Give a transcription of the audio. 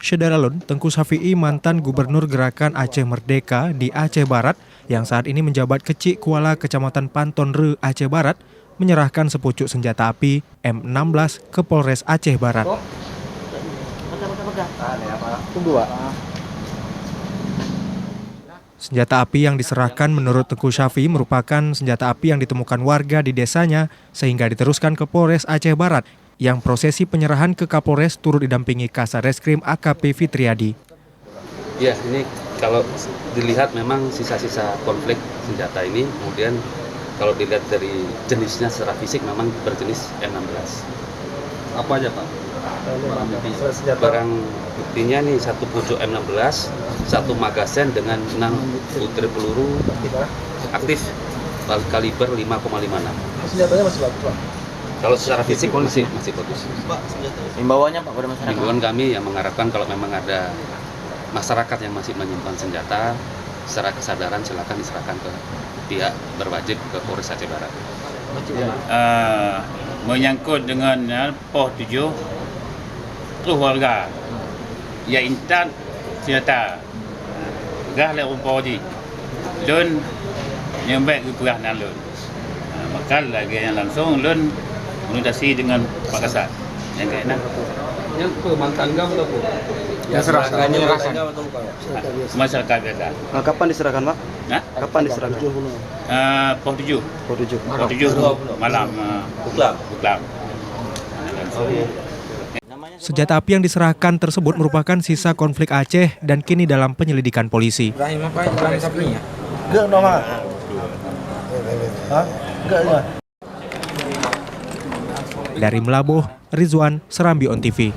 Syederalun, Tengku Syafi'i, mantan Gubernur Gerakan Aceh Merdeka di Aceh Barat yang saat ini menjabat Kecik Kuala Kecamatan Panton Re, Aceh Barat, menyerahkan sepucuk senjata api M16 ke Polres Aceh Barat. Senjata api yang diserahkan menurut Tengku Syafi'i merupakan senjata api yang ditemukan warga di desanya sehingga diteruskan ke Polres Aceh Barat yang prosesi penyerahan ke Kapolres turut didampingi Kasareskrim AKP Fitriadi. Ya, ini kalau dilihat memang sisa-sisa konflik senjata ini, kemudian kalau dilihat dari jenisnya secara fisik memang berjenis M16. Apa aja Pak? Barang buktinya nih satu pucuk M16, satu magazen dengan 6 butir peluru aktif kaliber 5,56. Senjatanya masih bagus Pak? Kalau secara fisik masih bagus. Himbauannya Pak pada masyarakat? Himbauan kami yang mengharapkan kalau memang ada masyarakat yang masih menyimpan senjata, secara kesadaran silakan diserahkan ke pihak berwajib ke Polres Aceh Barat. Menyangkut dengan POS 7 terus warga ya intan senjata gah le umpau di lun yang baik keperah nan lun maka lagi yang langsung lun komunikasi dengan Pak Kasat yang kena Yang mantan gam atau masyarakat biasa. Kapan diserahkan, Pak? Nah? Kapan diserahkan? POS 7 malam Buklam. Senjata api yang diserahkan tersebut merupakan sisa konflik Aceh dan kini dalam penyelidikan polisi. Dari Melabuh, Rizwan, Serambi On TV.